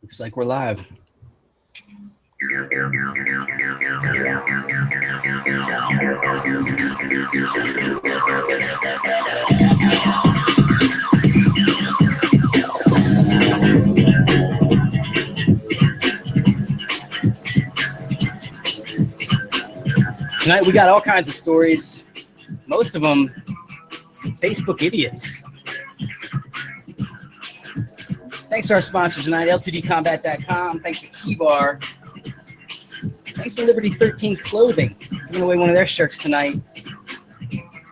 Looks like we're live. Tonight we got all kinds of stories, most of them Facebook idiots. Thanks to our sponsor tonight, L2Dcombat.com. Thanks to Keybar. Thanks to Liberty 13 Clothing, giving away one of their shirts tonight.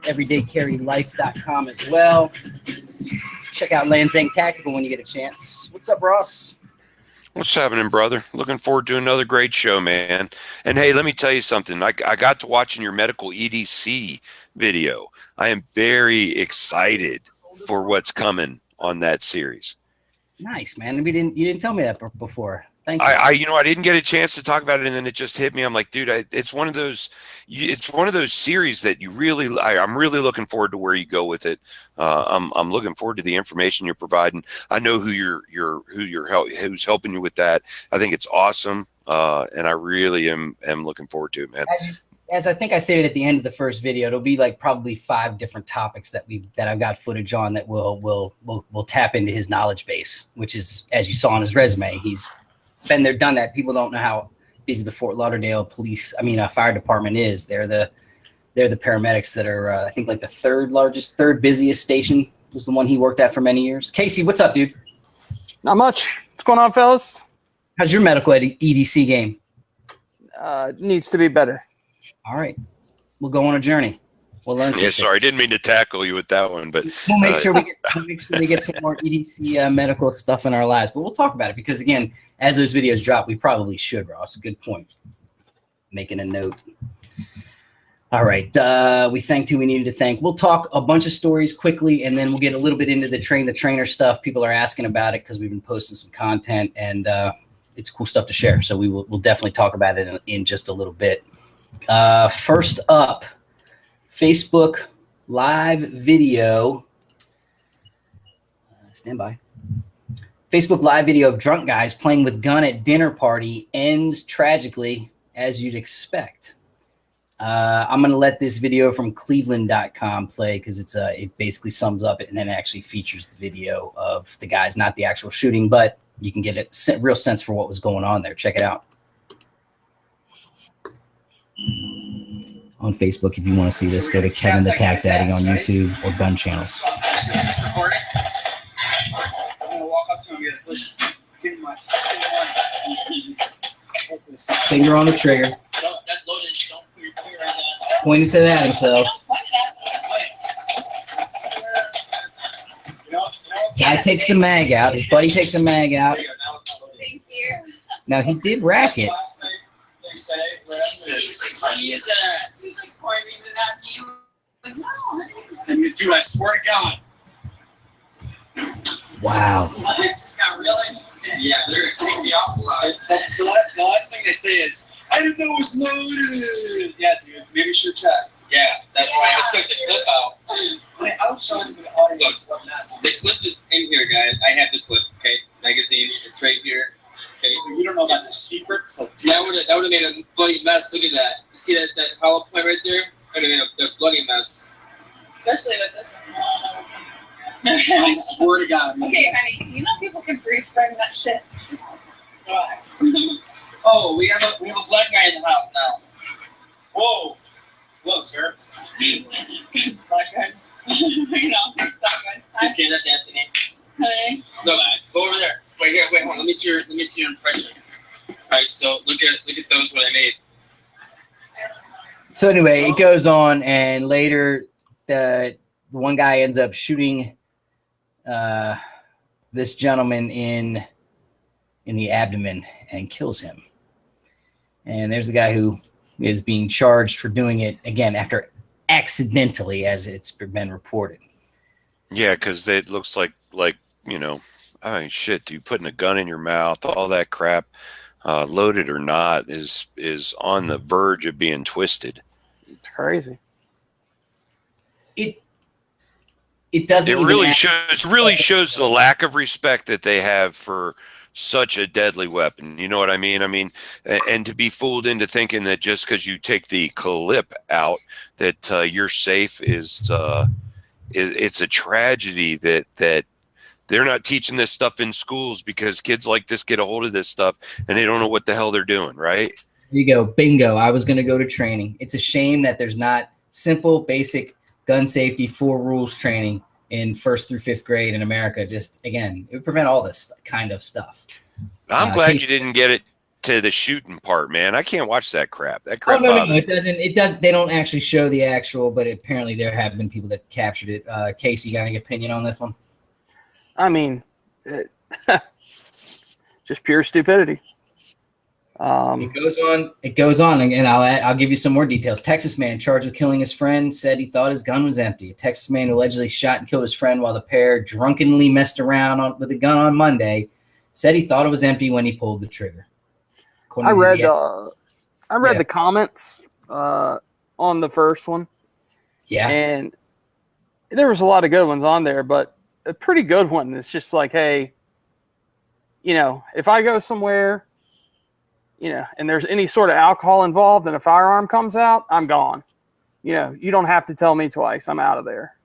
EverydayCarryLife.com as well. Check out Lanzang Tactical when you get a chance. What's up, Ross? What's happening, brother? Looking forward to another great show, man. And hey, let me tell you something. I got to watching your medical EDC video. I am very excited for what's coming on that series. Nice, man. You didn't tell me that before. Thank you. I didn't get a chance to talk about it, and then it just hit me. I'm like, dude, it's one of those series that you really. I'm really looking forward to where you go with it. I'm looking forward to the information you're providing. I know who's helping you with that. I think it's awesome, and I really am looking forward to it, man. As I think I stated at the end of the first video, it'll be like probably 5 different topics that I've got footage on that will tap into his knowledge base, which is, as you saw on his resume, he's been there, done that. People don't know how busy the Fort Lauderdale fire department is. They're the paramedics that are, I think, like the third busiest station was the one he worked at for many years. Casey, what's up, dude? Not much. What's going on, fellas? How's your medical EDC game? Needs to be better. All right. We'll go on a journey. We'll learn something. Yeah, sorry, I didn't mean to tackle you with that one, but we'll make sure we get some more EDC medical stuff in our lives. But we'll talk about it because, again, as those videos drop, we probably should, Ross. Good point. Making a note. All right. We thanked who we needed to thank. We'll talk a bunch of stories quickly, and then we'll get a little bit into the train the trainer stuff. People are asking about it because we've been posting some content, and it's cool stuff to share. So we'll definitely talk about it in just a little bit. First up, Facebook live video. Stand by. Facebook live video of drunk guys playing with gun at dinner party ends tragically, as you'd expect. I'm going to let this video from Cleveland.com play because it basically sums up it and then actually features the video of the guys, not the actual shooting, but you can get a real sense for what was going on there. Check it out. On Facebook, if you want to see this, go to Kevin the Tac Daddy on YouTube or Gun Channels. I'm gonna walk up to him and listen. Give him my finger on the trigger. Pointing to that himself. Guy takes the mag out. His buddy takes the mag out. Thank you. Now he did rack it. And dude, I swear to God. Wow. Just got real interesting. Yeah, they're gonna take me off a lot. The last thing they say is, I didn't know it was loaded. Yeah, dude, maybe you should check. Yeah, that's why I took the clip out. I was showing the audience what not to do. The clip is in here, guys. I have the clip, okay? Magazine, it's right here. Okay. You don't know about the secret clip. That would have made a bloody mess. Look at that. You see that hollow point right there? That would have made a bloody mess. Especially with this one. I swear to God. Okay, honey, you know people can freeze frame that shit. Just relax. Oh, we have a black guy in the house now. Whoa. Hello, sir. It's black guys. You know, black guy. Just kidding, that's Anthony. Hey. No, go over there. Wait, hold on. Let me see your impression. All right, so look at those what I made. So anyway, it goes on, and later the one guy ends up shooting this gentleman in the abdomen and kills him. And there's the guy who is being charged for doing it again after accidentally, as it's been reported. Yeah, because it looks like you know, I mean, shit, dude, putting a gun in your mouth, all that crap, loaded or not, is on the verge of being twisted. It's crazy. It doesn't. It really shows the lack of respect that they have for such a deadly weapon. You know what I mean? I mean, and to be fooled into thinking that just because you take the clip out, that you're safe is it's a tragedy that they're not teaching this stuff in schools, because kids like this get a hold of this stuff and they don't know what the hell they're doing, right? There you go. Bingo. I was going to go to training. It's a shame that there's not simple, basic gun safety 4 rules training in 1st through 5th grade in America. Just, again, it would prevent all this kind of stuff. I'm glad you didn't get it to the shooting part, man. I can't watch that crap. That crap. Oh, no, it doesn't. It does. They don't actually show the actual, but apparently there have been people that captured it. Casey, you got any opinion on this one? I mean, just pure stupidity. It goes on, and I'll give you some more details. Texas man charged with killing his friend said he thought his gun was empty. A Texas man who allegedly shot and killed his friend while the pair drunkenly messed around with a gun on Monday said he thought it was empty when he pulled the trigger. I read the comments on the first one. Yeah, and there was a lot of good ones on there, but a pretty good one is just like, hey, if I go somewhere, and there's any sort of alcohol involved and a firearm comes out, I'm gone. You don't have to tell me twice. I'm out of there.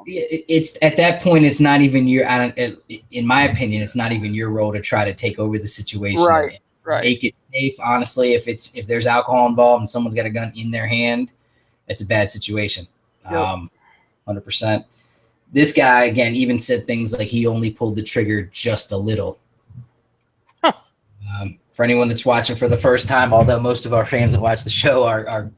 It's at that point, it's not even in my opinion, it's not even your role to try to take over the situation. Right. Make it safe. Honestly, if there's alcohol involved and someone's got a gun in their hand, it's a bad situation. Yep. 100%. This guy, again, even said things like he only pulled the trigger just a little. Huh. For anyone that's watching for the first time, although most of our fans that watch the show are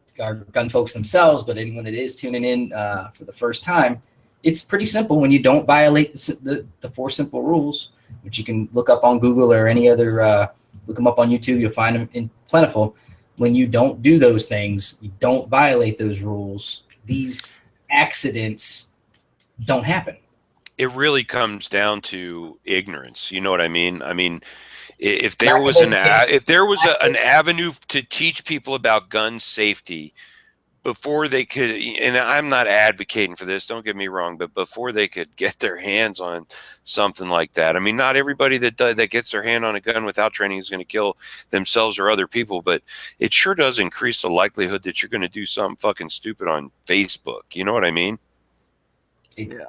gun folks themselves, but anyone that is tuning in for the first time, it's pretty simple when you don't violate the 4 simple rules, which you can look up on Google or any other, look them up on YouTube. You'll find them in plentiful. When you don't do those things, you don't violate those rules, these accidents don't happen. It really comes down to ignorance. You know what I mean? I mean, if there was an avenue to teach people about gun safety before they could, and I'm not advocating for this, don't get me wrong, but before they could get their hands on something like that. I mean, not everybody that gets their hand on a gun without training is going to kill themselves or other people, but it sure does increase the likelihood that you're going to do something fucking stupid on Facebook. You know what I mean? Yeah.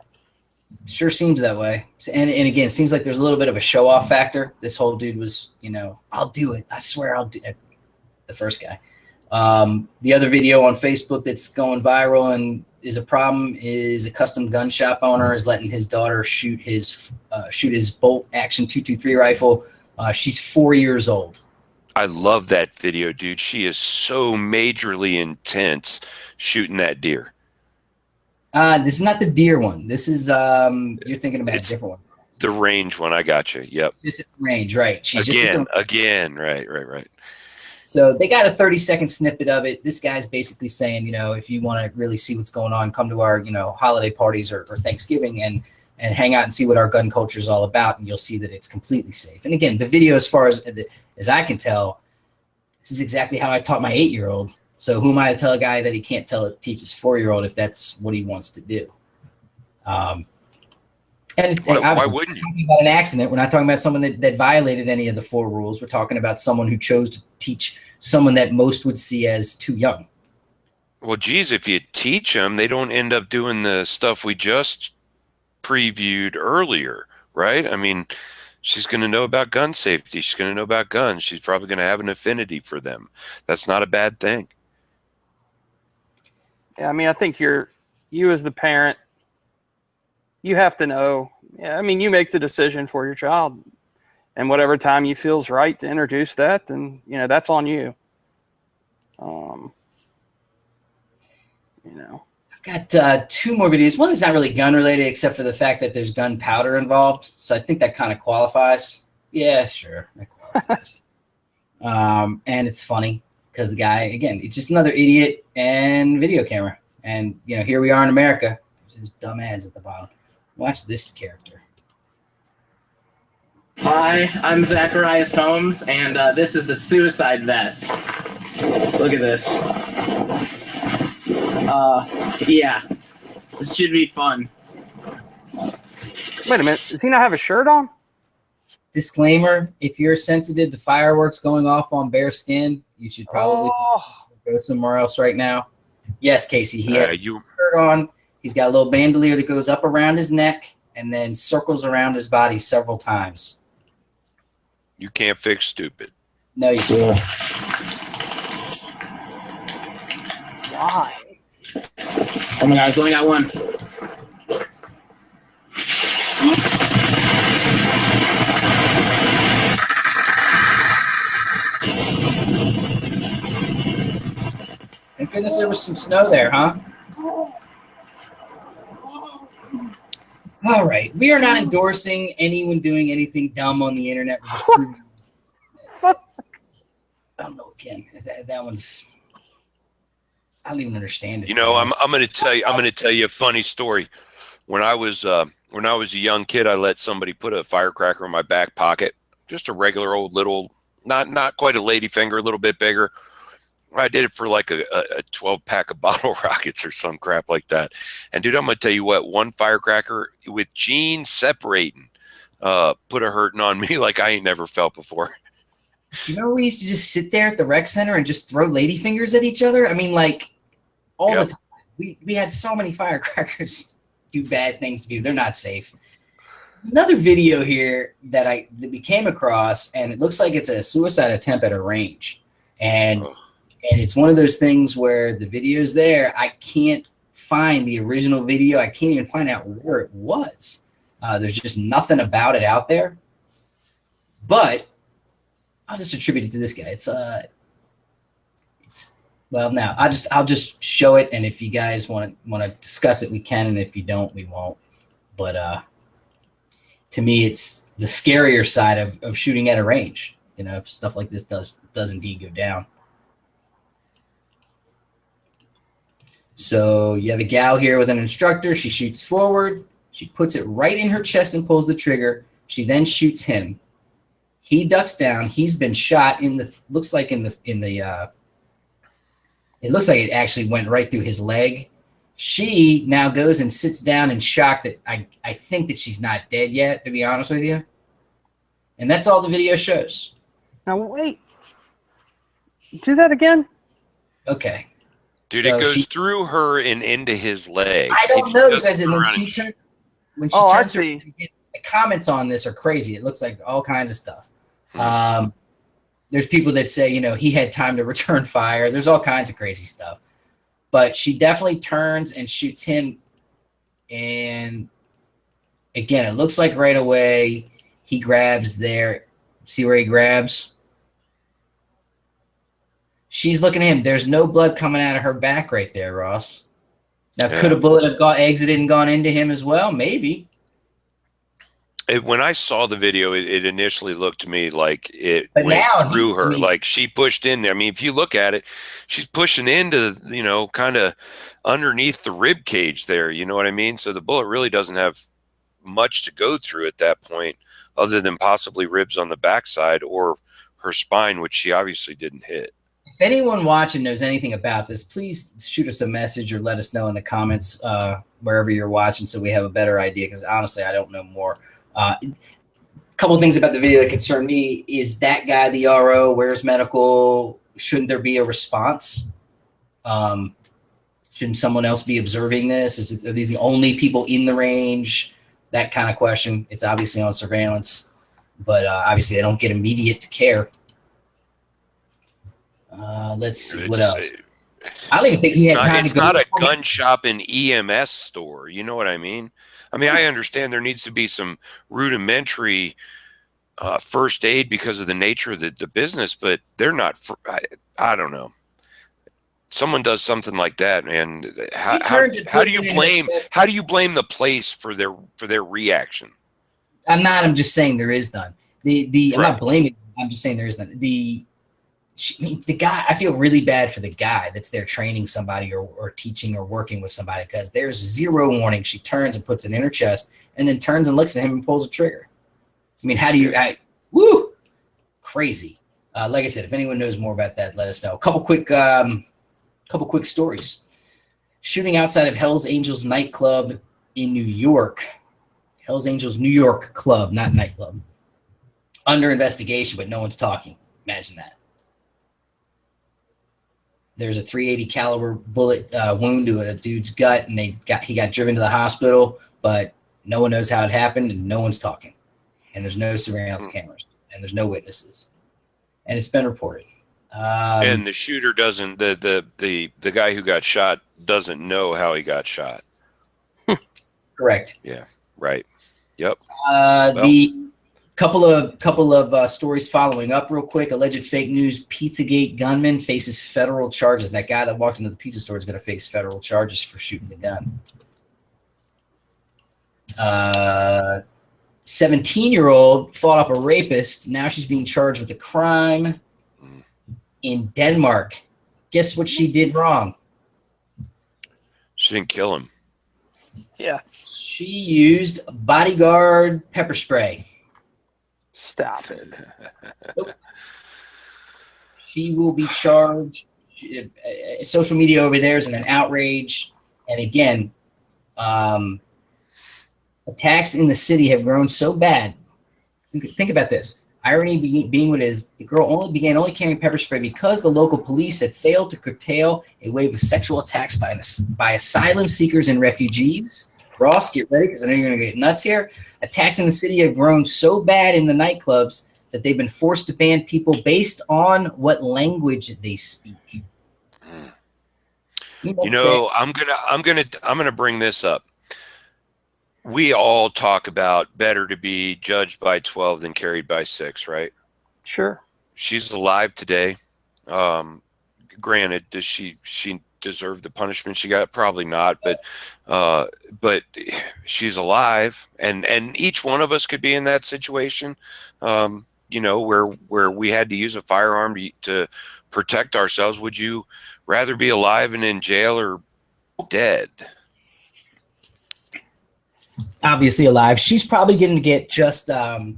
Sure seems that way. And again, it seems like there's a little bit of a show-off factor. This whole dude was, I'll do it. I swear I'll do it. The first guy. The other video on Facebook that's going viral and is a problem is a custom gun shop owner is letting his daughter shoot his bolt action 223 rifle. She's 4 years old. I love that video, dude. She is so majorly intense shooting that deer. This is not the deer one. This is you're thinking about a different one. The range one. I got you. Yep. This is range, right? She's again. Right. So they got a 30-second snippet of it. This guy's basically saying, if you want to really see what's going on, come to our, holiday parties or Thanksgiving and hang out and see what our gun culture is all about, and you'll see that it's completely safe. And again, the video, as far as I can tell, this is exactly how I taught my 8-year-old. So who am I to tell a guy that he can't teach his 4-year-old if that's what he wants to do? And why wouldn't you? Talking about an accident. We're not talking about someone that violated any of the 4 rules. We're talking about someone who chose to teach someone that most would see as too young. Well, geez, if you teach them, they don't end up doing the stuff we just previewed earlier, right? I mean, she's going to know about gun safety. She's going to know about guns. She's probably going to have an affinity for them. That's not a bad thing. Yeah, I mean, I think you as the parent, you have to know. Yeah, I mean, you make the decision for your child, and whatever time you feels right to introduce that, then that's on you. I've got 2 more videos. One is not really gun related, except for the fact that there's gunpowder involved. So I think that kind of qualifies. Yeah, sure, that qualifies. And it's funny because the guy, again, it's just another idiot and video camera. And here we are in America. There's dumb ads at the bottom. Watch this character. Hi, I'm Zacharias Holmes, and this is the suicide vest. Look at this. Yeah, this should be fun. Wait a minute, does he not have a shirt on? disclaimer: if you're sensitive to fireworks going off on bare skin, you should probably go somewhere else right now. Yes, Casey, he has a shirt on. He's got a little bandolier that goes up around his neck and then circles around his body several times. You can't fix stupid. No, you can't. Why? Oh my God, it's only got one. Thank goodness there was some snow there, huh? All right. We are not endorsing anyone doing anything dumb on the internet. We're just proving. I don't know, Ken. That one's. I don't even understand it. You know, I'm going to tell you a funny story. When I was a young kid, I let somebody put a firecracker in my back pocket. Just a regular old little, not quite a lady finger, a little bit bigger. I did it for like a 12-pack of bottle rockets or some crap like that. And dude, I'm going to tell you what, one firecracker with genes separating put a hurting on me like I ain't never felt before. Do you know we used to just sit there at the rec center and just throw lady fingers at each other? I mean, like, all the time. We had so many firecrackers do bad things to people. They're not safe. Another video here that we came across, and it looks like it's a suicide attempt at a range. And it's one of those things where the video's there. I can't find the original video. I can't even find out where it was. There's just nothing about it out there. But I'll just attribute it to this guy. Well, now I'll just show it, and if you guys want to discuss it, we can, and if you don't, we won't. But to me, it's the scarier side of shooting at a range. You know, if stuff like this does indeed go down. So you have a gal here with an instructor. She shoots forward. She puts it right in her chest and pulls the trigger. She then shoots him. He ducks down. He's been shot in the looks like it looks like it actually went right through his leg. She now goes and sits down in shock that I think that she's not dead yet, to be honest with you. And that's all the video shows. Now wait. Do that again? Okay. Dude, So it goes through her and into his leg. I don't know, because when she turns I see. the comments on this are crazy. It looks like all kinds of stuff. There's people that say, you know, he had time to return fire. There's all kinds of crazy stuff. But she definitely turns and shoots him. And again, it looks like right away he grabs there. See where he grabs? She's looking at him. There's no blood coming out of her back right there, Ross. Now, could a bullet have exited and gone into him as well? Maybe. When I saw the video, it initially looked to me like it But went now through her, like she pushed in there. I mean, if you look at it, she's pushing into, you know, kind of underneath the rib cage there. You know what I mean? So the bullet really doesn't have much to go through at that point, other than possibly ribs on the backside or her spine, which she obviously didn't hit. If anyone watching knows anything about this, please shoot us a message or let us know in the comments wherever you're watching, so we have a better idea, because honestly, I don't know more. A couple of things about the video that concern me is that guy, the RO, where's medical? Shouldn't there be a response? Shouldn't someone else be observing this? Are these the only people in the range? That kind of question. It's obviously on surveillance, but obviously they don't get immediate care. Let's see, what else? I don't even think he had time to go. It's not a gun shop and EMS store. You know what I mean? I mean, I understand there needs to be some rudimentary first aid because of the nature of the business, but they're not. I don't know. Someone does something like that, man. How do you blame the place for their reaction? I'm just saying there is none. I'm not blaming. I'm just saying there is none. The guy, I feel really bad for the guy that's there training somebody or teaching or working with somebody, because there's zero warning. She turns and puts it in her chest and then turns and looks at him and pulls a trigger. I mean, how do you, woo, crazy. Like I said, if anyone knows more about that, let us know. A couple quick stories. Shooting outside of Hell's Angels nightclub in New York. Hell's Angels New York club, not nightclub. under investigation, but no one's talking. Imagine that. There's a .380 caliber bullet wound to a dude's gut, and he got driven to the hospital, but no one knows how it happened, and no one's talking. And there's no surveillance cameras, and there's no witnesses, and it's been reported. And the shooter doesn't. The guy who got shot doesn't know how he got shot. Correct. Yeah. Right. Yep. The couple of stories following up real quick. Alleged fake news Pizzagate gunman faces federal charges. That guy that walked into the pizza store is going to face federal charges for shooting the gun. 17-year-old fought up a rapist. Now she's being charged with a crime in Denmark. Guess what she did wrong? She didn't kill him. Yeah. She used bodyguard pepper spray. Stop it. She will be charged. Social media over there is in an outrage. And again, attacks in the city have grown so bad. Think about this. Irony being what it is, the girl began carrying pepper spray because the local police had failed to curtail a wave of sexual attacks by asylum seekers and refugees. Ross, get ready because I know you're going to get nuts here. Attacks in the city have grown so bad in the nightclubs that they've been forced to ban people based on what language they speak. You know, I'm gonna bring this up. We all talk about better to be judged by 12 than carried by 6, right? Sure. She's alive today. Granted, does she deserve the punishment she got? Probably not, but she's alive, and each one of us could be in that situation, you know, where we had to use a firearm to protect ourselves. Would you rather be alive and in jail or dead? Obviously alive. She's probably going to get just a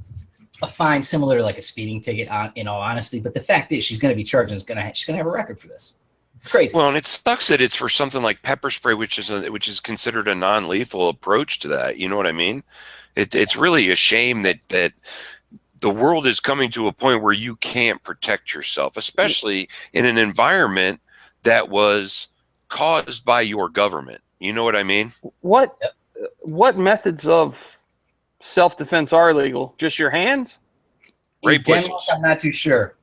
fine similar to like a speeding ticket, in all honesty. But the fact is, she's going to be charged, and she's going to have a record for this. It's crazy. Well, and it sucks that it's for something like pepper spray, which is considered a non-lethal approach to that. You know what I mean? It's really a shame that the world is coming to a point where you can't protect yourself, especially in an environment that was caused by your government. You know what I mean? What methods of self-defense are illegal? Just your hands? Rape whistles. I'm not too sure.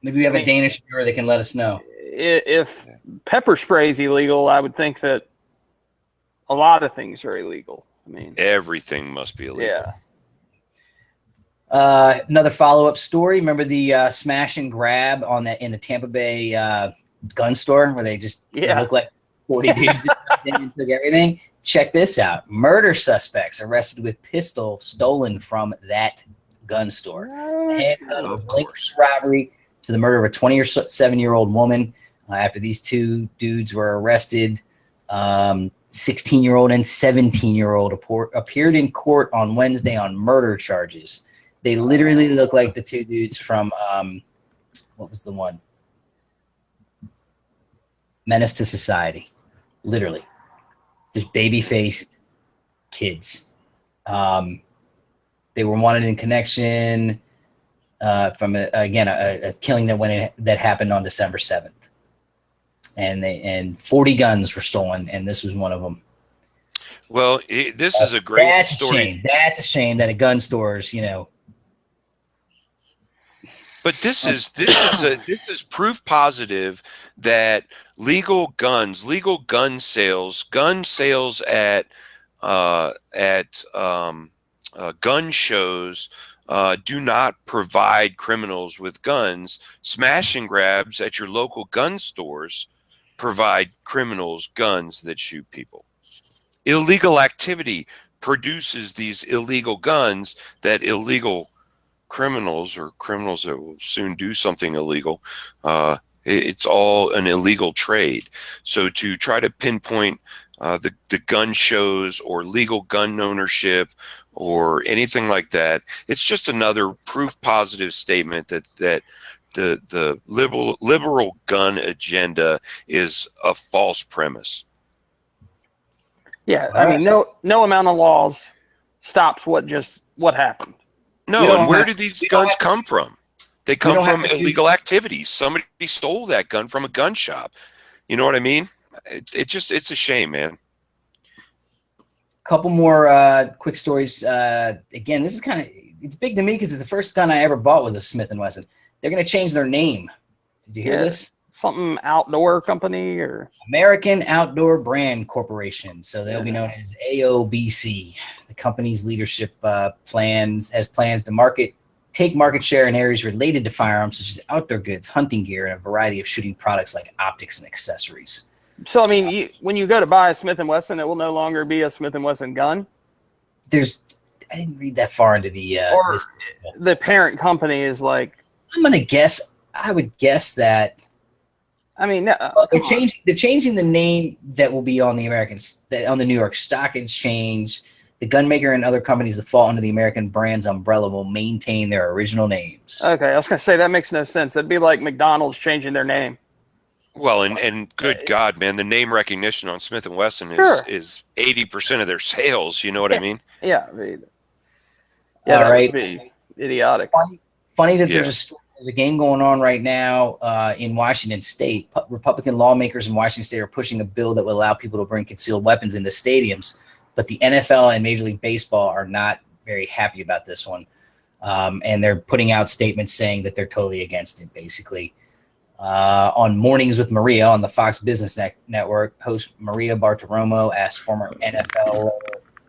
Maybe we have a Danish viewer that can let us know. If pepper spray is illegal, I would think that a lot of things are illegal. I mean, everything must be illegal. Yeah. Another follow-up story. Remember the smash and grab in the Tampa Bay gun store where they look like 40 dudes that took everything? Check this out. Murder suspects arrested with pistol stolen from that gun store. Of course. Robbery to the murder of a 27-year-old woman. After these two dudes were arrested, 16-year-old and 17-year-old appeared in court on Wednesday on murder charges. They literally look like the two dudes from, what was the one? Menace to Society. Literally. Just baby-faced kids. They were wanted in connection from a killing that happened on December 7th, and 40 guns were stolen, and this was one of them. Well, this is a great story. That's a shame that a gun store's, you know. But this is proof positive that legal gun sales at gun shows do not provide criminals with guns. Smash and grabs at your local gun stores provide criminals guns that shoot people. Illegal activity produces these illegal guns that illegal criminals or criminals that will soon do something illegal. It's all an illegal trade. So to try to pinpoint the gun shows or legal gun ownership or anything like that, it's just another proof positive statement that the liberal gun agenda is a false premise. Yeah, I mean, no amount of laws stops what happened. No, don't and where have- do these we don't guns have- come from? They come don't have from to do- illegal activities. Somebody stole that gun from a gun shop. You know what I mean? It's a shame, man. Couple more quick stories. Again, this is it's big to me because it's the first gun I ever bought with a Smith & Wesson. They're going to change their name. Did you hear Yeah. this? Something outdoor company or American Outdoor Brand Corporation. So they'll be Yeah. known as AOBC. The company's leadership has plans to take market share in areas related to firearms, such as outdoor goods, hunting gear, and a variety of shooting products like optics and accessories. so. I mean, when you go to buy a Smith & Wesson, it will no longer be a Smith & Wesson gun. I didn't read that far into the. Or this. the parent company is like, I'm gonna guess. I would guess that. I mean, Well, they're changing the name that will be on the on the New York Stock Exchange. The gun maker and other companies that fall under the American Brands umbrella will maintain their original names. Okay, I was gonna say that makes no sense. That'd be like McDonald's changing their name. Well, and good God, man, the name recognition on Smith & Wesson is 80% of their sales. You know what I mean? Yeah, I mean, All that right. would be idiotic. Funny that Yeah. there's a game going on right now in Washington State. Republican lawmakers in Washington State are pushing a bill that will allow people to bring concealed weapons into stadiums, but the NFL and Major League Baseball are not very happy about this one, and they're putting out statements saying that they're totally against it. Basically, on Mornings with Maria on the Fox Business Network, host Maria Bartiromo asked former NFL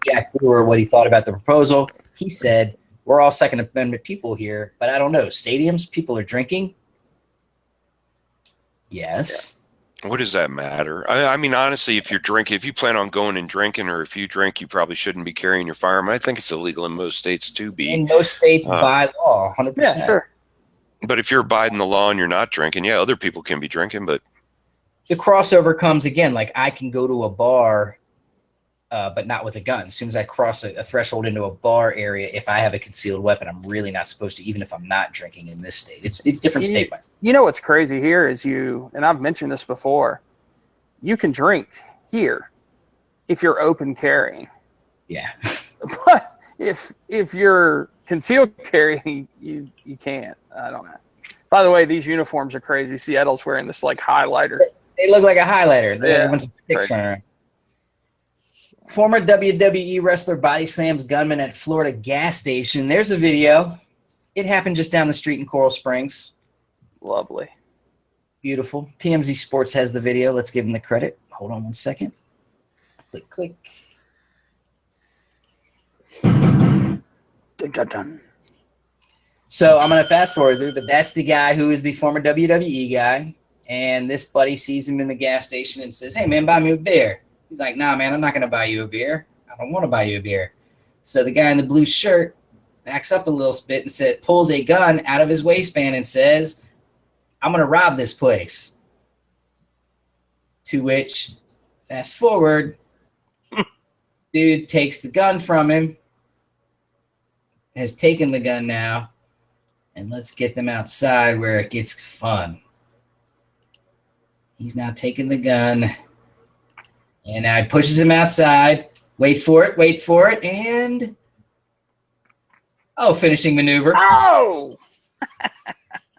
Jack Brewer what he thought about the proposal. He said, "We're all Second Amendment people here, but I don't know. Stadiums, people are drinking." Yes. What does that matter? I mean, honestly, if you plan on going and drinking, or if you drink, you probably shouldn't be carrying your firearm. I think it's illegal in most states to be. In most states, by law, 100%. Yeah, sure. But if you're abiding the law and you're not drinking, yeah, other people can be drinking. But The crossover comes again. Like I can go to a bar, but not with a gun. As soon as I cross a threshold into a bar area, if I have a concealed weapon, I'm really not supposed to, even if I'm not drinking in this state. It's different state by state. You know what's crazy here is and I've mentioned this before, you can drink here if you're open carrying. Yeah. But if you're concealed carrying, you can't. I don't know. By the way, these uniforms are crazy. Seattle's wearing this like highlighter. They look like a highlighter. Yeah, Everyone's sticks running around. Former WWE wrestler body slams gunman at Florida gas station. There's a video. It happened just down the street in Coral Springs. Lovely. Beautiful. TMZ Sports has the video. Let's give them the credit. Hold on one second. Click, click. Dun, dun, dun. So I'm going to fast forward through, but that's the guy who is the former WWE guy. And this buddy sees him in the gas station and says, "Hey, man, buy me a beer." He's like, "Nah, man, I'm not going to buy you a beer. I don't want to buy you a beer." So the guy in the blue shirt backs up a little bit and pulls a gun out of his waistband and says, "I'm going to rob this place." To which, fast forward, dude takes the gun from him, has taken the gun now, and let's get them outside where it gets fun. He's now taking the gun, and now he pushes him outside. Wait for it, and finishing maneuver. Oh,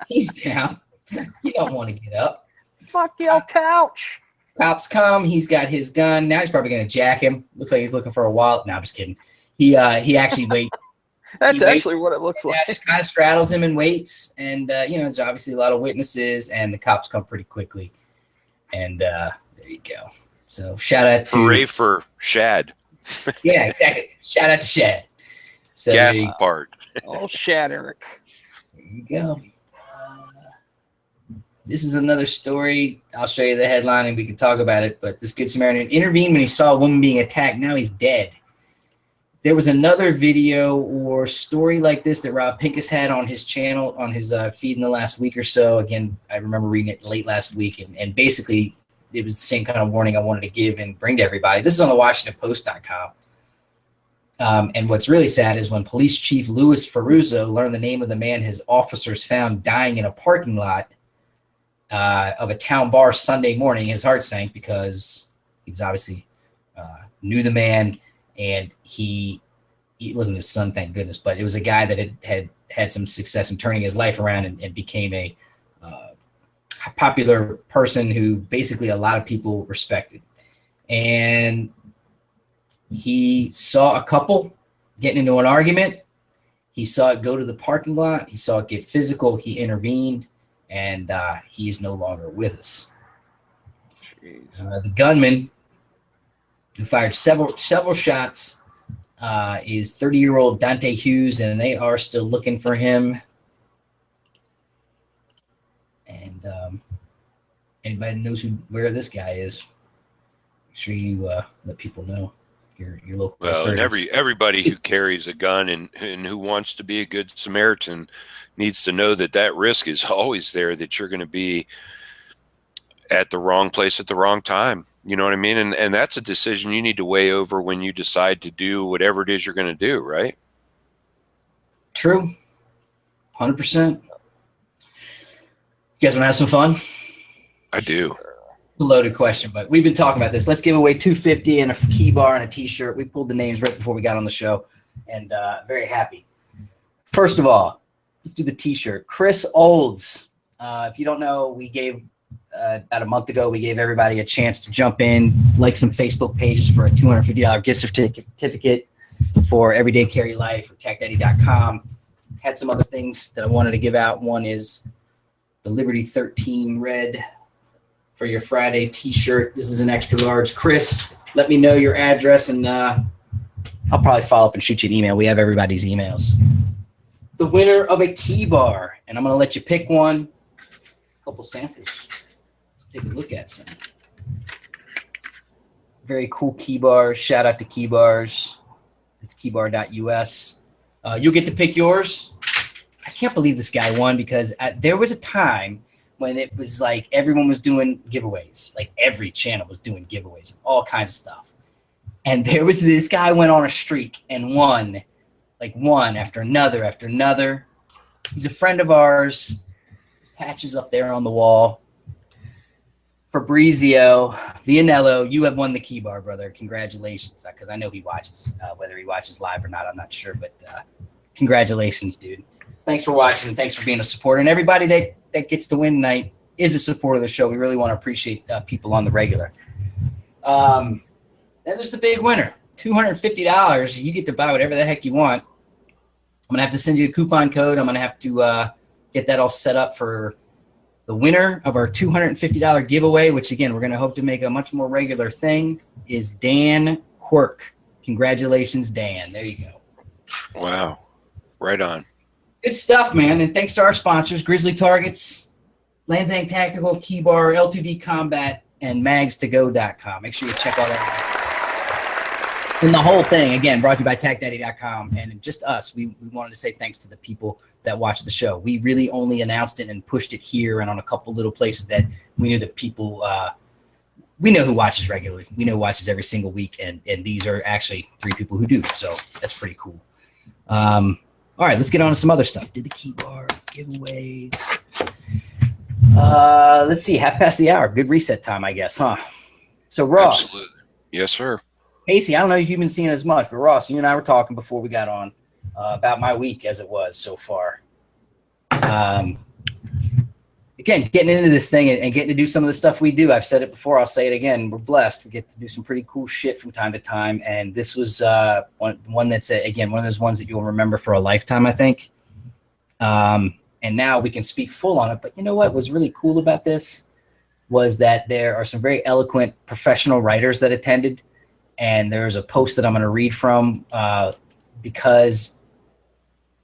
He's down. You don't want to get up. fuck your couch. Cops come. He's got his gun. Now he's probably going to jack him. Looks like he's looking for a wallet. No, I'm just kidding. He actually waits. That's He actually what it looks Yeah, like. just kind of straddles him and waits. And, there's obviously a lot of witnesses, and the cops come pretty quickly. And there you go. So shout out to hooray for Shad. Yeah, exactly. Shout out to Shad. So Gas there you part. Oh, Shatterick. go. This is another story. I'll show you the headline and we can talk about it. But this Good Samaritan intervened when he saw a woman being attacked. Now he's dead. There was another video or story like this that Rob Pincus had on his channel, on his feed in the last week or so. Again, I remember reading it late last week, and basically it was the same kind of warning I wanted to give and bring to everybody. This is on the WashingtonPost.com. And what's really sad is when Police Chief Louis Ferruzzo learned the name of the man his officers found dying in a parking lot of a town bar Sunday morning, his heart sank because he was obviously knew the man, and he it wasn't his son, thank goodness, but it was a guy that had some success in turning his life around and became a popular person who basically a lot of people respected. And he saw a couple getting into an argument. He saw it go to the parking lot. He saw it get physical. He intervened, and he is no longer with us. The gunman who fired several shots is 30-year-old Dante Hughes, and they are still looking for him. And anybody knows where this guy is, make sure you let people know. Your local. Well, and everybody who carries a gun and who wants to be a good Samaritan needs to know that risk is always there, that you're going to be at the wrong place at the wrong time. You know what I mean? And that's a decision you need to weigh over when you decide to do whatever it is you're going to do, right? True. 100%. You guys want to have some fun? I do. Loaded question, but we've been talking about this. Let's give away $250 and a key bar and a t-shirt. We pulled the names right before we got on the show, and very happy. First of all, let's do the t-shirt. Chris Olds. If you don't know, we gave about a month ago, we gave everybody a chance to jump in, like some Facebook pages for a $250 gift certificate for Everyday Carry Life or TechDaddy.com. Had some other things that I wanted to give out. One is the Liberty 13 red for your Friday t-shirt. This is an extra large. Chris, let me know your address, and I'll probably follow up and shoot you an email. We have everybody's emails. The winner of a key bar, and I'm going to let you pick one. A couple samples. Take a look at some. Very cool key bars. Shout out to Key Bars. It's keybar.us. You'll get to pick yours. I can't believe this guy won, because there was a time when it was like everyone was doing giveaways. Like every channel was doing giveaways, all kinds of stuff. And there was this guy went on a streak and won, like one after another after another. He's a friend of ours. Patches up there on the wall. Fabrizio Vianello, you have won the key bar, brother. Congratulations, because I know he watches. Whether he watches live or not, I'm not sure, but congratulations, dude. Thanks for watching, and thanks for being a supporter. And everybody that gets to win tonight is a supporter of the show. We really want to appreciate people on the regular. Then there's the big winner, $250. You get to buy whatever the heck you want. I'm going to have to send you a coupon code. I'm going to have to get that all set up for the winner of our $250 giveaway, which, again, we're going to hope to make a much more regular thing, is Dan Quirk. Congratulations, Dan. There you go. Wow. Right on. Good stuff, man. And thanks to our sponsors, Grizzly Targets, Lanzang Tactical, Key Bar, L2D Combat, and mags2go.com. Make sure you check all that out. And the whole thing, again, brought to you by TechDaddy.com. And just us, we wanted to say thanks to the people that watch the show. We really only announced it and pushed it here and on a couple little places that we knew that people, we know who watches regularly. We know who watches every single week. And these are actually 3 people who do. So that's pretty cool. All right, let's get on to some other stuff. Did the key bar giveaways. Let's see, half past the hour. Good reset time, I guess, huh? So, Ross. Absolutely. Yes, sir. Casey, I don't know if you've been seeing as much, but Ross, you and I were talking before we got on about my week as it was so far. Again, getting into this thing and getting to do some of the stuff we do. I've said it before. I'll say it again. We're blessed. We get to do some pretty cool shit from time to time. And this was one that's, again, one of those ones that you'll remember for a lifetime, I think. And now we can speak full on it. But you know what was really cool about this was that there are some very eloquent professional writers that attended. And there's a post that I'm going to read from because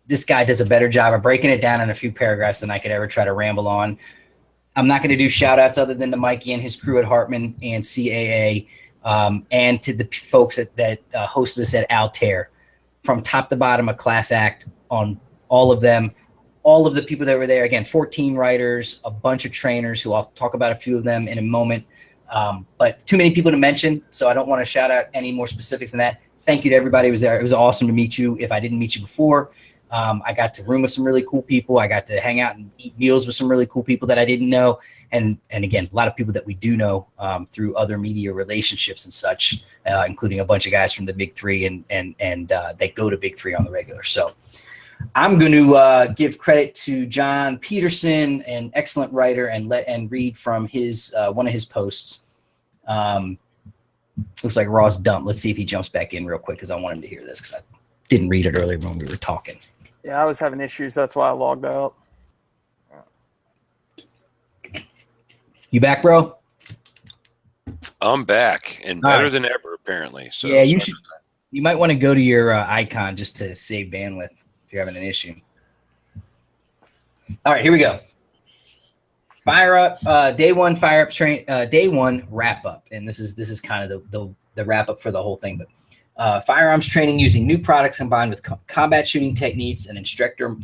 this guy does a better job of breaking it down in a few paragraphs than I could ever try to ramble on. I'm not going to do shout outs other than to Mikey and his crew at Hartman and CAA and to the folks that hosted us at Altair. From top to bottom, a class act on all of them. All of the people that were there, again, 14 writers, a bunch of trainers who I'll talk about a few of them in a moment. But too many people to mention, so I don't want to shout out any more specifics than that. Thank you to everybody who was there. It was awesome to meet you if I didn't meet you before. I got to room with some really cool people. I got to hang out and eat meals with some really cool people that I didn't know. And again, a lot of people that we do know through other media relationships and such, including a bunch of guys from the Big Three and that go to Big Three on the regular. So I'm going to give credit to John Peterson, an excellent writer, and read from his one of his posts. Looks like Raw's dumped. Let's see if he jumps back in real quick because I want him to hear this because I didn't read it earlier when we were talking. Yeah, I was having issues. That's why I logged out. You back, bro? I'm back and better than ever, apparently. So yeah, you might want to go to your icon just to save bandwidth if you're having an issue. All right, here we go. Fire up, day one fire up train, day one wrap up, and this is kind of the wrap up for the whole thing. But firearms training using new products combined with combat shooting techniques and instructor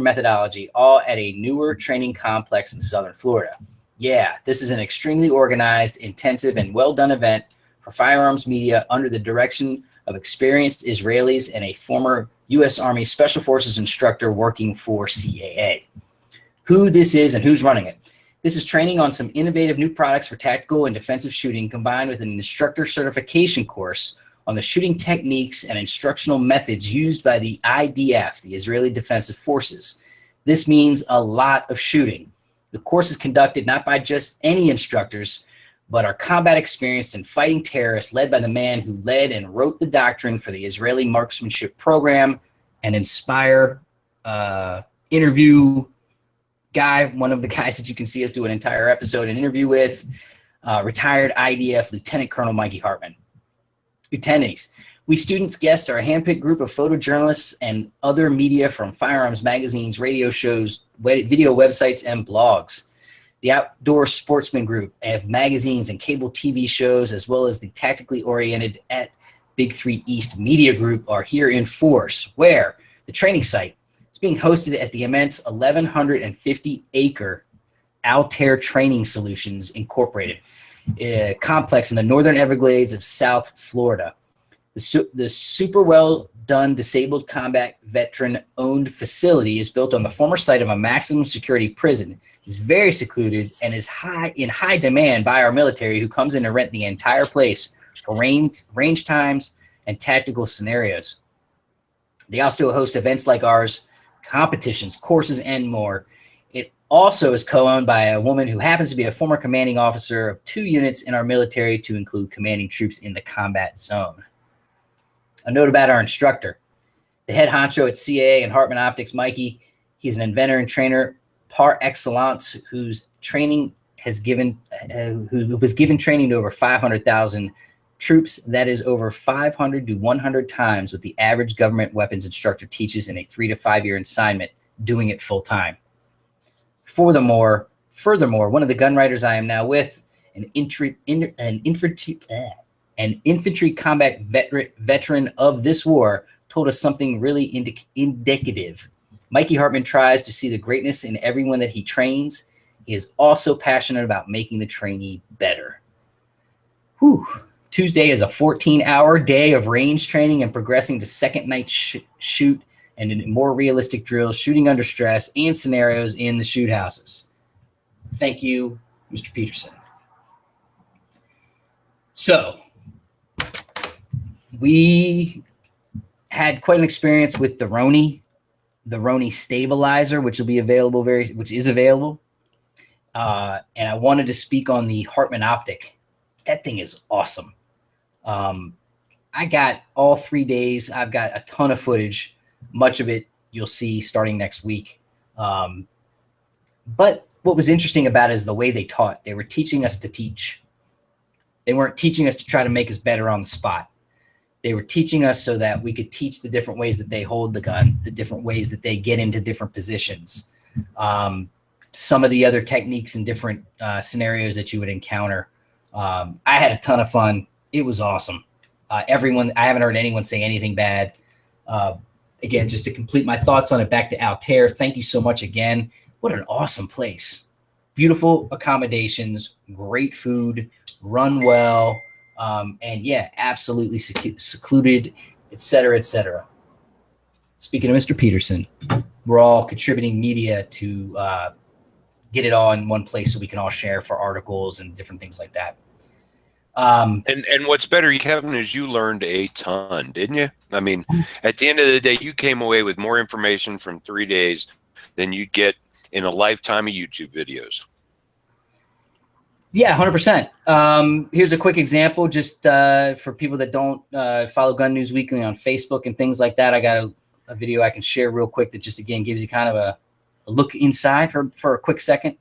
methodology, all at a newer training complex in Southern Florida. Yeah, this is an extremely organized, intensive, and well done event for firearms media under the direction of experienced Israelis and a former U.S. Army Special Forces instructor working for CAA. Who this is and who's running it. This is training on some innovative new products for tactical and defensive shooting combined with an instructor certification course on the shooting techniques and instructional methods used by the IDF, the Israeli Defensive Forces. This means a lot of shooting. The course is conducted not by just any instructors, but are combat experienced in fighting terrorists led by the man who led and wrote the doctrine for the Israeli marksmanship program and Inspire interview guy, one of the guys that you can see us do an entire episode and interview with, retired IDF Lieutenant Colonel Mikey Hartman. Lieutenants, we students guests are a handpicked group of photojournalists and other media from firearms magazines, radio shows, video websites, and blogs. The Outdoor Sportsman Group have magazines and cable TV shows, as well as the tactically oriented at Big 3 East Media Group are here in force, where the training site is being hosted at the immense 1,150-acre Altair Training Solutions Incorporated complex in the northern Everglades of South Florida. The super well done disabled combat veteran owned facility is built on the former site of a maximum security prison. It's very secluded and is in high demand by our military, who comes in to rent the entire place for range times and tactical scenarios. They also host events like ours, competitions, courses, and more. It also is co-owned by a woman who happens to be a former commanding officer of 2 units in our military, to include commanding troops in the combat zone. A note about our instructor. The head honcho at CAA and Hartman Optics, Mikey, he's an inventor and trainer par excellence whose training has given, who was given training to over 500,000 troops. That is over 500 to 100 times what the average government weapons instructor teaches in a 3 to 5 year assignment, doing it full time. Furthermore, one of the gun writers I am now with, an infantry combat veteran of this war, told us something really indicative. Mikey Hartman tries to see the greatness in everyone that he trains. He is also passionate about making the trainee better. Whew. Tuesday is a 14-hour day of range training and progressing to second night shoot and in more realistic drills, shooting under stress, and scenarios in the shoot houses. Thank you, Mr. Peterson. So, we had quite an experience with the Roni stabilizer, which will be available which is available. And I wanted to speak on the Hartman Optic. That thing is awesome. I got all 3 days. I've got a ton of footage. Much of it you'll see starting next week. But what was interesting about it is the way they taught. They were teaching us to teach. They weren't teaching us to try to make us better on the spot. They were teaching us so that we could teach the different ways that they hold the gun, the different ways that they get into different positions, some of the other techniques and different scenarios that you would encounter. I had a ton of fun. It was awesome. I haven't heard anyone say anything bad. Again, just to complete my thoughts on it, back to Altair, thank you so much again. What an awesome place. Beautiful accommodations, great food, run well, and yeah, absolutely secluded, et cetera, et cetera. speaking of Mr. Peterson, we're all contributing media to get it all in one place so we can all share for articles and different things like that. And what's better, Kevin, is you learned a ton, didn't you? I mean, at the end of the day, you came away with more information from 3 days than you'd get in a lifetime of YouTube videos. Yeah, 100%. Here's a quick example, just for people that don't follow Gun News Weekly on Facebook and things like that. I got a video I can share real quick that just, again, gives you kind of a look inside for a quick second.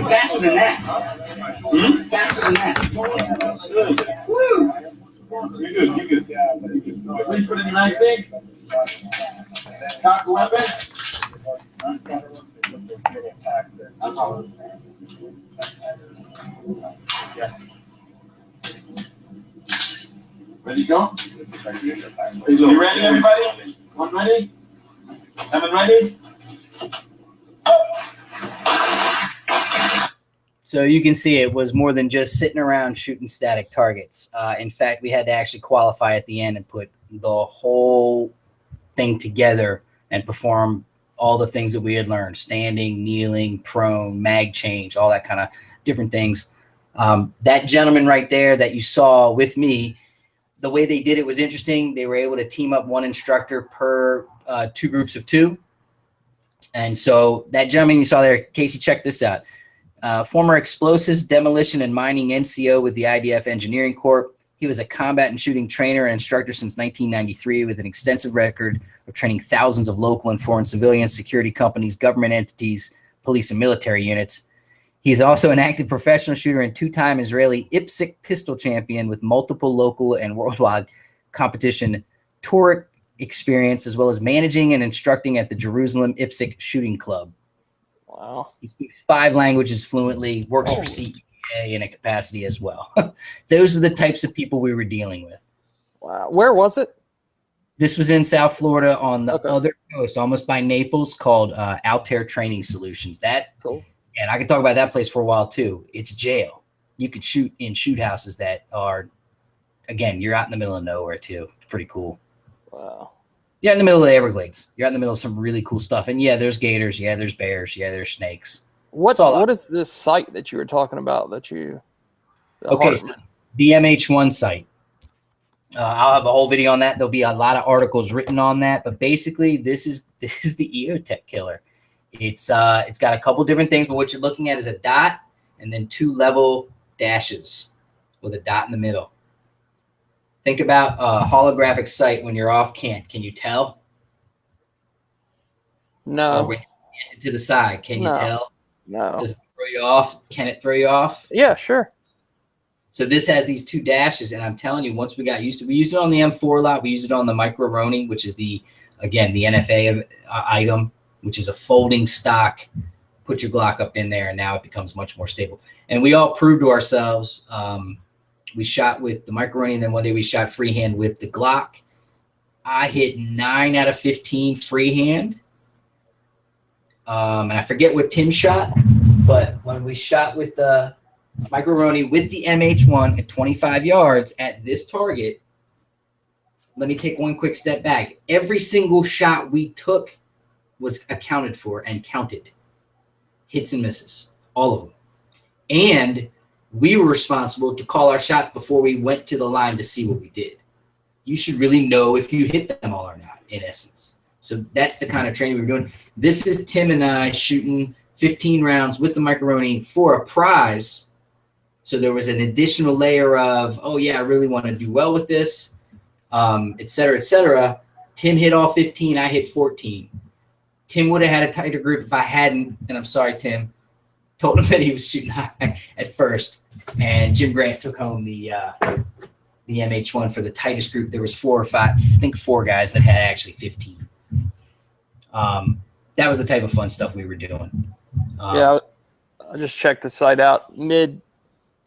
Faster than that. Faster than that. Woo! You're good. You're good. What you put in the knife thing? Cock the weapon? Ready to go? You ready, everybody? One ready? Seven ready? So you can see it was more than just sitting around shooting static targets. In fact, we had to actually qualify at the end and put the whole thing together and perform all the things that we had learned: standing, kneeling, prone, mag change, all that kind of different things. That gentleman right there that you saw with me, the way they did it was interesting. They were able to team up one instructor per 2 groups of 2. And so that gentleman you saw there, Casey, check this out. Former explosives, demolition, and mining NCO with the IDF Engineering Corps. He was a combat and shooting trainer and instructor since 1993 with an extensive record of training thousands of local and foreign civilians, security companies, government entities, police, and military units. He's also an active professional shooter and 2-time Israeli IPSC pistol champion with multiple local and worldwide competition tour experience, as well as managing and instructing at the Jerusalem IPSC Shooting Club. Wow. He speaks 5 languages fluently, works for CEA in a capacity as well. Those are the types of people we were dealing with. Wow. Where was it? This was in South Florida on the other coast, almost by Naples, called Altair Training Solutions. Cool. And I could talk about that place for a while too. It's jail. You could shoot in shoot houses that are, again, you're out in the middle of nowhere too. It's pretty cool. Wow. You're out in the middle of the Everglades. You're out in the middle of some really cool stuff. And yeah, there's gators. Yeah, there's bears. Yeah, there's snakes. What is this site that you were talking about that you? Okay, so the MH1 site. I'll have a whole video on that. There'll be a lot of articles written on that. But basically, this is the EOTech killer. It's got a couple different things, but what you're looking at is a dot and then 2 level dashes with a dot in the middle. Think about a holographic sight when you're off cant. Can you tell? No. Or when you're to the side, can you tell? No. Does it throw you off? Can it throw you off? Yeah, sure. So this has these 2 dashes, and I'm telling you, once we got used to, we used it on the M4 a lot. We used it on the Micro Roni, which is the NFA item, which is a folding stock. Put your Glock up in there, and now it becomes much more stable. And we all proved to ourselves. We shot with the Micro Roni, and then one day we shot freehand with the Glock. I hit 9 out of 15 freehand. And I forget what Tim shot, but when we shot with the Micro Roni with the MH1 at 25 yards at this target, let me take one quick step back. Every single shot we took was accounted for and counted. Hits and misses, all of them. And we were responsible to call our shots before we went to the line to see what we did. You should really know if you hit them all or not, in essence. So that's the kind of training we were doing. This is Tim and I shooting 15 rounds with the Micro Roni for a prize. So there was an additional layer of, oh yeah, I really want to do well with this, et cetera, et cetera. Tim hit all 15, I hit 14. Tim would have had a tighter group if I hadn't, and I'm sorry, Tim, told him that he was shooting high at first. And Jim Grant took home the MH1 for the tightest group. There was 4 or 5, I think 4 guys that had actually 15. That was the type of fun stuff we were doing. Yeah, I just checked the site out. Mid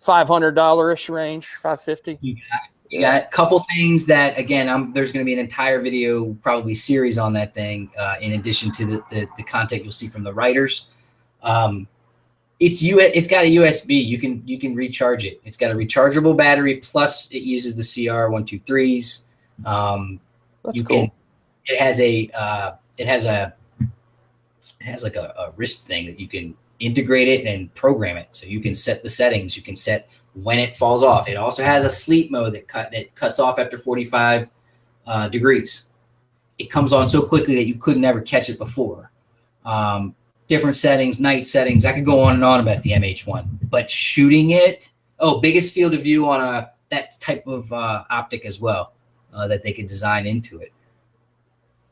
$500-ish range, $550. You got a couple things that, again, there's going to be an entire video, probably series on that thing, in addition to the content you'll see from the writers. It's got a USB. You can recharge it. It's got a rechargeable battery. Plus, it uses the CR123s. That's You cool. can. It has like a wrist thing that you can integrate it and program it. So you can set the settings. You can set when it falls off. It also has a sleep mode that cuts off after 45 degrees. It comes on so quickly that you could never catch it before. Different settings, night settings. I could go on and on about the MH1, but shooting it. Oh, biggest field of view on that type of optic as well that they could design into it.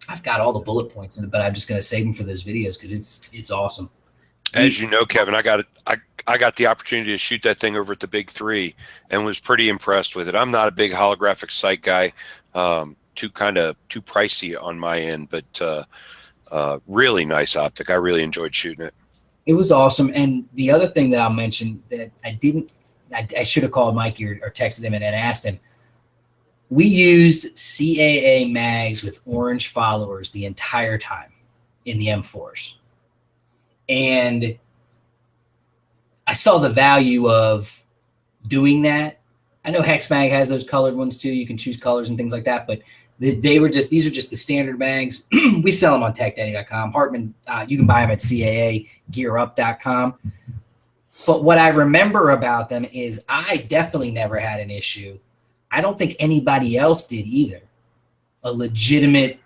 I've got all the bullet points in it, but I'm just going to save them for those videos because it's awesome. As you know, Kevin, I got the opportunity to shoot that thing over at the Big 3 and was pretty impressed with it. I'm not a big holographic sight guy, too pricey on my end, but really nice optic. I really enjoyed shooting it. It was awesome. And the other thing that I'll mention that I should have called Mikey or texted him and asked him. We used CAA mags with orange followers the entire time in the M4s. And I saw the value of doing that. I know HexMag has those colored ones too. You can choose colors and things like that, but these are just the standard mags. We sell them on TechDaddy.com. Hartman, you can buy them at CAAGearUp.com. But what I remember about them is I definitely never had an issue. I don't think anybody else did either. A legitimate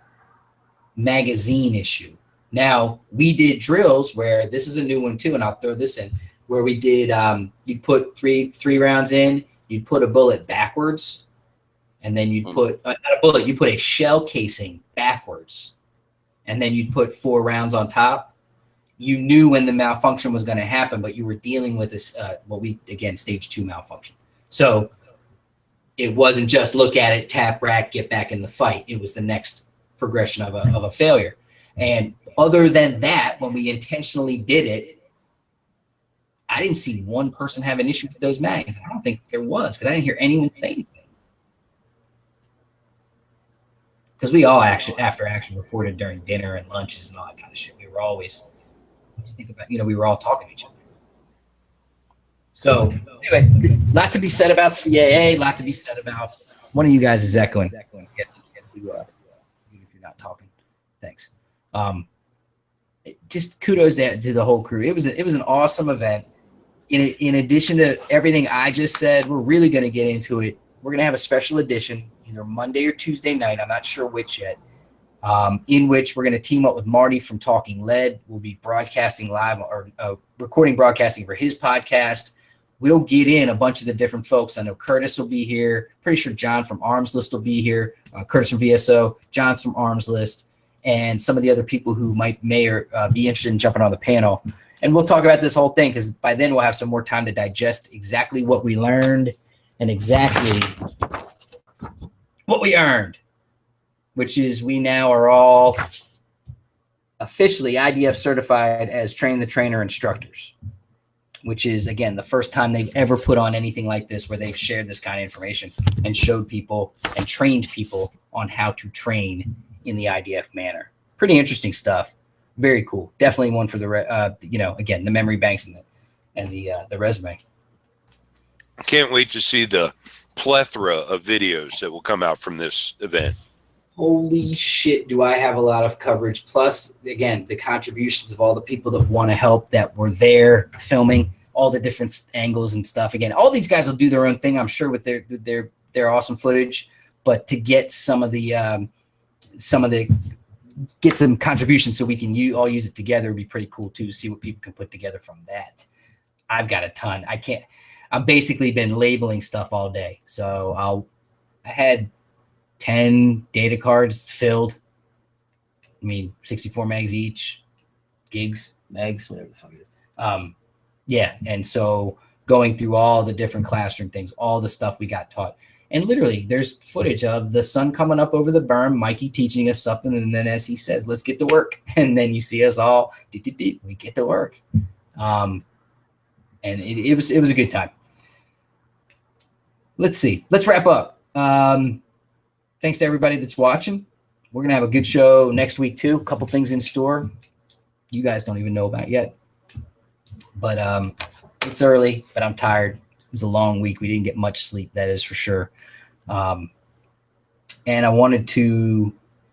magazine issue. Now, we did drills where this is a new one too, and I'll throw this in, where we did you'd put three rounds in, you'd put a bullet backwards, and then you'd put not a bullet, you put a shell casing backwards, and then you'd put 4 rounds on top. You knew when the malfunction was going to happen, but you were dealing with this stage 2 malfunction. So it wasn't just look at it, tap rack, get back in the fight. It was the next progression of a failure. And other than that, when we intentionally did it, I didn't see one person have an issue with those mags. I don't think there was, because I didn't hear anyone say anything. Because we all after action reported during dinner and lunches and all that kind of shit. We were always, we were all talking to each other. So anyway, a lot to be said about CAA, a lot to be said about one of you guys is echoing. If you're not talking, thanks. Just kudos to the whole crew. It was an awesome event. In addition to everything I just said, we're really going to get into it. We're going to have a special edition either Monday or Tuesday night. I'm not sure which yet. In which we're going to team up with Marty from Talking Lead. We'll be broadcasting live or recording broadcasting for his podcast. We'll get in a bunch of the different folks. I know Curtis will be here. Pretty sure John from Arms List will be here. Curtis from VSO, John's from Arms List, and some of the other people who may be interested in jumping on the panel. And we'll talk about this whole thing because by then we'll have some more time to digest exactly what we learned and exactly what we earned, which is we now are all officially IDF certified as Train the Trainer instructors, which is, again, the first time they've ever put on anything like this where they've shared this kind of information and showed people and trained people on how to train in the IDF manner. Pretty interesting stuff. Very cool. Definitely one for the, again, the memory banks and the resume. I can't wait to see the plethora of videos that will come out from this event. Holy shit, do I have a lot of coverage. Plus, again, the contributions of all the people that want to help, that were there filming, all the different angles and stuff. Again, all these guys will do their own thing, I'm sure, with their awesome footage. But to get some contributions so we can all use it together would be pretty cool too, to see what people can put together from that. I've got a ton. I've basically been labeling stuff all day. So I had 10 data cards filled. 64 megs each, megs, whatever the fuck it is. Yeah, and so going through all the different classroom things, all the stuff we got taught. And literally, there's footage of the sun coming up over the berm, Mikey teaching us something, and then as he says, let's get to work. And then you see us all, we get to work. And it was a good time. Let's see. Let's wrap up. Thanks to everybody that's watching. We're going to have a good show next week, too. A couple things in store you guys don't even know about yet. But it's early, but I'm tired. It was a long week. We didn't get much sleep, that is for sure. And I wanted to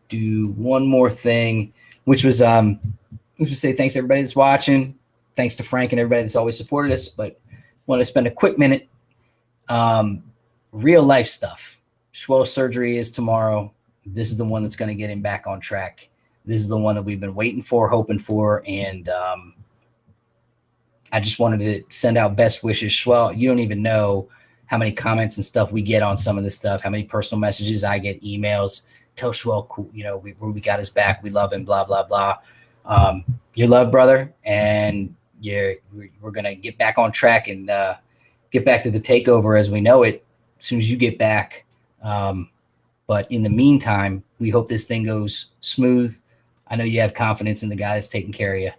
do one more thing, which was say thanks to everybody that's watching. Thanks to Frank and everybody that's always supported us. But want to spend a quick minute. Real life stuff. Schwell's surgery is tomorrow. This is the one that's going to get him back on track. This is the one that we've been waiting for, hoping for, and I just wanted to send out best wishes. Schwell, you don't even know how many comments and stuff we get on some of this stuff, how many personal messages I get, emails. Tell Schwell, cool, we got his back. We love him, blah, blah, blah. Your love, brother, and we're going to get back on track and get back to the takeover as we know it as soon as you get back. But in the meantime, we hope this thing goes smooth. I know you have confidence in the guy that's taking care of you.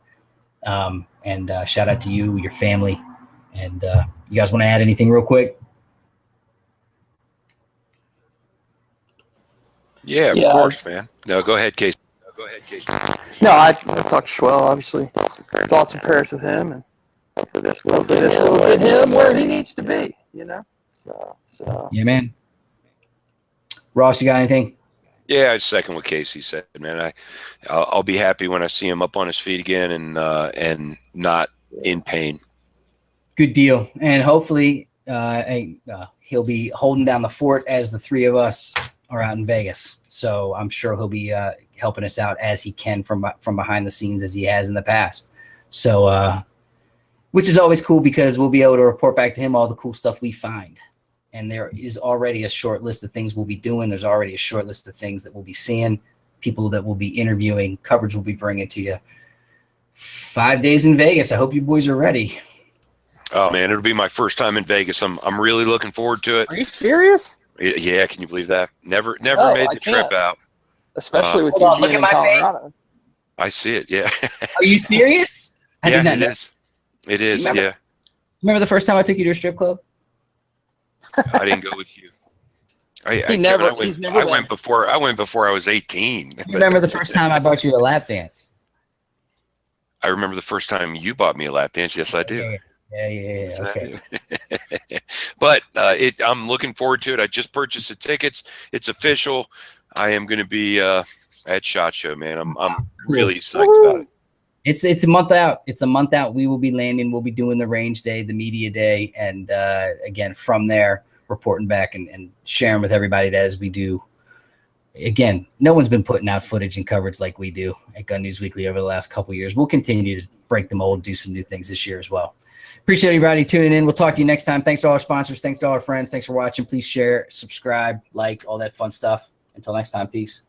And shout out to you, your family. And you guys want to add anything real quick? Yeah, of course, man. No, go ahead, Casey. No, I talked to Schwell, obviously. Thoughts and prayers with him, and hopefully this will get him where he needs to be, So. Yeah, man. Ross, you got anything? Yeah, I second what Casey said, man. I'll be happy when I see him up on his feet again and not in pain. Good deal. And hopefully he'll be holding down the fort as the three of us are out in Vegas. So I'm sure he'll be helping us out as he can from behind the scenes as he has in the past. So, which is always cool because we'll be able to report back to him all the cool stuff we find. And there is already a short list of things we'll be doing. There's already a short list of things that we'll be seeing, people that we'll be interviewing, coverage we'll be bringing to you. 5 days in Vegas. I hope you boys are ready. Oh, man, it'll be my first time in Vegas. I'm really looking forward to it. Are you serious? Yeah, can you believe that? Never made the trip out. Especially with Hold on, you being in Colorado. Face. I see it, yeah. Are you serious? I did not know. It is, yeah. Remember the first time I took you to a strip club? I didn't go with you. I went before I was 18. You remember the first time I brought you a lap dance? I remember the first time you bought me a lap dance. Yes, I do. Yeah. Okay. But I'm looking forward to it. I just purchased the tickets. It's official. I am going to be at SHOT Show, man. I'm really psyched about it. It's a month out. It's a month out. We will be landing. We'll be doing the range day, the media day, and again from there reporting back and sharing with everybody that as we do. Again, no one's been putting out footage and coverage like we do at Gun News Weekly over the last couple of years. We'll continue to break the mold, do some new things this year as well. Appreciate everybody tuning in. We'll talk to you next time. Thanks to all our sponsors. Thanks to all our friends. Thanks for watching. Please share, subscribe, like, all that fun stuff. Until next time, peace.